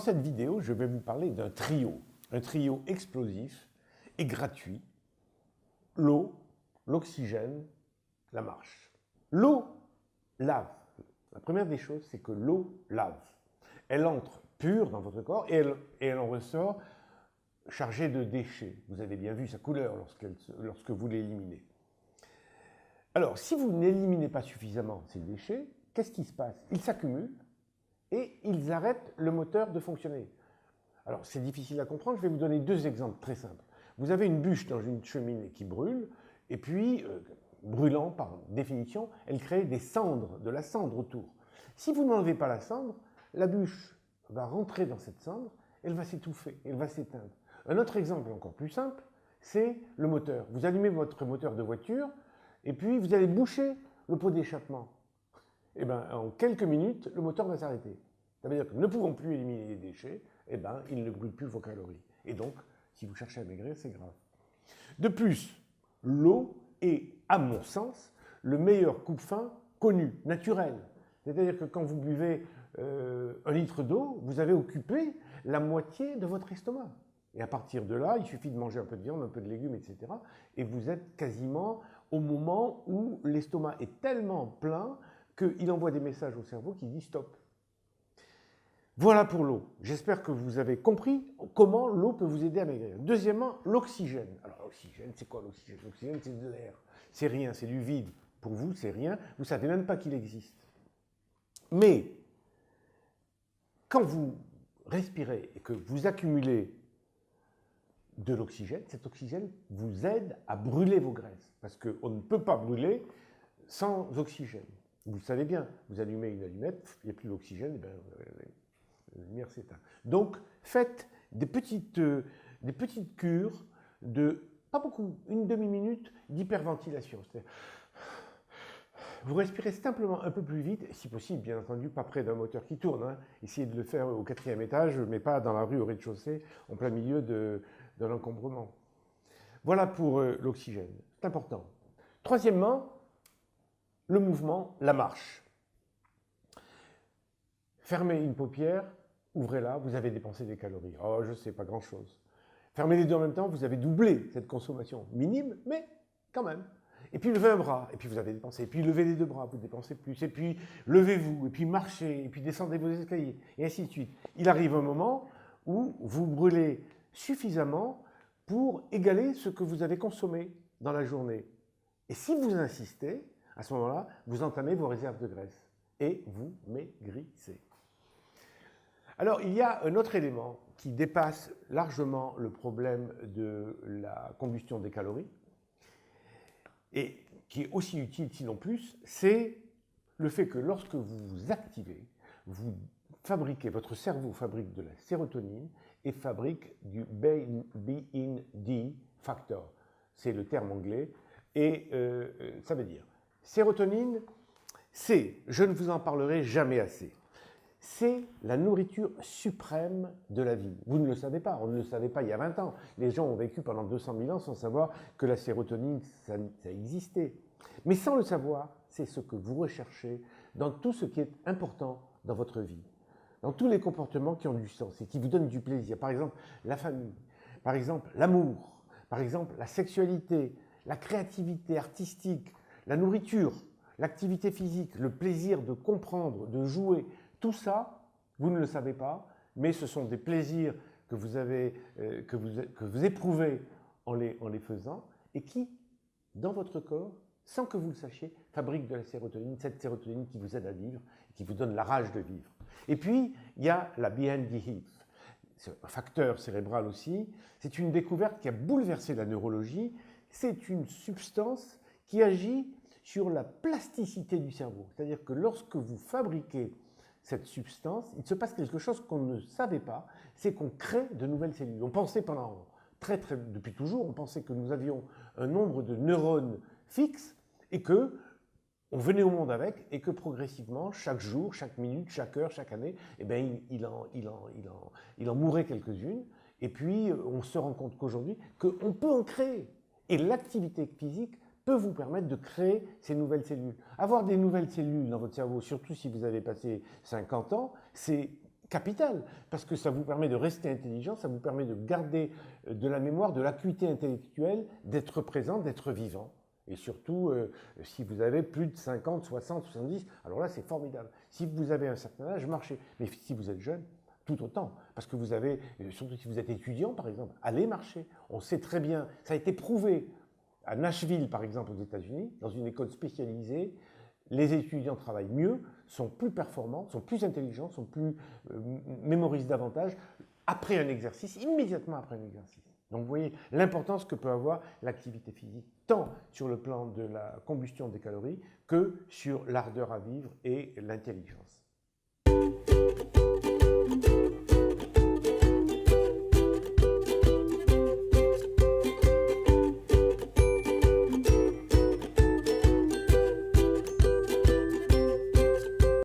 cette vidéo, je vais vous parler d'un trio explosif et gratuit: l'eau, l'oxygène, la marche. L'eau lave. La première des choses, c'est que l'eau lave. Elle entre pure dans votre corps et elle en ressort chargée de déchets. Vous avez bien vu sa couleur lorsque vous l'éliminez. Alors, si vous n'éliminez pas suffisamment ces déchets, qu'est-ce qui se passe? Ils s'accumulent et ils arrêtent le moteur de fonctionner. Alors, c'est difficile à comprendre, je vais vous donner deux exemples très simples. Vous avez une bûche dans une cheminée qui brûle, et puis, brûlant par définition, elle crée des cendres, de la cendre autour. Si vous n'enlevez pas la cendre, la bûche va rentrer dans cette cendre, elle va s'étouffer, elle va s'éteindre. Un autre exemple encore plus simple, c'est le moteur. Vous allumez votre moteur de voiture, et puis vous allez boucher le pot d'échappement. Et bien, en quelques minutes, le moteur va s'arrêter. Ça veut dire que ne pouvant plus éliminer les déchets, eh ben, il ne brûle plus vos calories. Et donc, si vous cherchez à maigrir, c'est grave. De plus, l'eau est, à mon sens, le meilleur coupe-faim connu, naturel. C'est-à-dire que quand vous buvez 1 litre d'eau, vous avez occupé la moitié de votre estomac. Et à partir de là, il suffit de manger un peu de viande, un peu de légumes, etc. Et vous êtes quasiment au moment où l'estomac est tellement plein qu'il envoie des messages au cerveau qui disent stop. Voilà pour l'eau. J'espère que vous avez compris comment l'eau peut vous aider à maigrir. Deuxièmement, l'oxygène. Alors l'oxygène, c'est quoi l'oxygène? L'oxygène, c'est de l'air. C'est rien, c'est du vide. Pour vous, c'est rien. Vous ne savez même pas qu'il existe. Mais quand vous respirez et que vous accumulez de l'oxygène, cet oxygène vous aide à brûler vos graisses. Parce qu'on ne peut pas brûler sans oxygène. Vous le savez bien, vous allumez une allumette, il n'y a plus d'oxygène, la lumière s'éteint. Donc, faites des petites cures de, pas beaucoup, une demi-minute d'hyperventilation. Vous respirez simplement un peu plus vite, si possible, bien entendu, pas près d'un moteur qui tourne. Hein. Essayez de le faire au 4e étage, mais pas dans la rue au rez-de-chaussée, en plein milieu de l'encombrement. Voilà pour l'oxygène, c'est important. Troisièmement, le mouvement, la marche. Fermez une paupière, ouvrez-la, vous avez dépensé des calories. Oh, je sais, pas grand-chose. Fermez les deux en même temps, vous avez doublé cette consommation. Minime, mais quand même. Et puis levez un bras, et puis vous avez dépensé. Et puis levez les deux bras, vous dépensez plus. Et puis levez-vous, et puis marchez, et puis descendez vos escaliers, et ainsi de suite. Il arrive un moment où vous brûlez suffisamment pour égaler ce que vous avez consommé dans la journée. Et si vous insistez, à ce moment-là, vous entamez vos réserves de graisse et vous maigrissez. Alors, il y a un autre élément qui dépasse largement le problème de la combustion des calories et qui est aussi utile, sinon plus, c'est le fait que lorsque vous vous activez, vous fabriquez, votre cerveau fabrique de la sérotonine et fabrique du BND factor. C'est le terme anglais et ça veut dire sérotonine, c'est, je ne vous en parlerai jamais assez, c'est la nourriture suprême de la vie. Vous ne le savez pas, on ne le savait pas il y a 20 ans. Les gens ont vécu pendant 200 000 ans sans savoir que la sérotonine, ça existait. Mais sans le savoir, c'est ce que vous recherchez dans tout ce qui est important dans votre vie. Dans tous les comportements qui ont du sens et qui vous donnent du plaisir. Par exemple, la famille, par exemple, l'amour, par exemple, la sexualité, la créativité artistique, la nourriture, l'activité physique, le plaisir de comprendre, de jouer. Tout ça, vous ne le savez pas, mais ce sont des plaisirs que vous éprouvez en les faisant et qui, dans votre corps, sans que vous le sachiez, fabriquent de la sérotonine, cette sérotonine qui vous aide à vivre, qui vous donne la rage de vivre. Et puis, il y a la BND, c'est un facteur cérébral aussi. C'est une découverte qui a bouleversé la neurologie. C'est une substance qui agit sur la plasticité du cerveau. C'est-à-dire que lorsque vous fabriquez cette substance, il se passe quelque chose qu'on ne savait pas, c'est qu'on crée de nouvelles cellules. On pensait depuis toujours, on pensait que nous avions un nombre de neurones fixes et que on venait au monde avec et que progressivement, chaque jour, chaque minute, chaque heure, chaque année, eh bien, il en mourait quelques-unes. Et puis, on se rend compte qu'aujourd'hui, qu'on peut en créer. Et l'activité physique peut vous permettre de créer ces nouvelles cellules. Avoir des nouvelles cellules dans votre cerveau, surtout si vous avez passé 50 ans, c'est capital, parce que ça vous permet de rester intelligent, ça vous permet de garder de la mémoire, de l'acuité intellectuelle, d'être présent, d'être vivant. Et surtout, si vous avez plus de 50, 60, 70, alors là, c'est formidable. Si vous avez un certain âge, marchez. Mais si vous êtes jeune, tout autant. Parce que vous avez, surtout si vous êtes étudiant, par exemple, allez marcher. On sait très bien, ça a été prouvé à Nashville, par exemple, aux États-Unis, dans une école spécialisée, les étudiants travaillent mieux, sont plus performants, sont plus intelligents, mémorisent davantage après un exercice, immédiatement après un exercice. Donc vous voyez l'importance que peut avoir l'activité physique, tant sur le plan de la combustion des calories que sur l'ardeur à vivre et l'intelligence.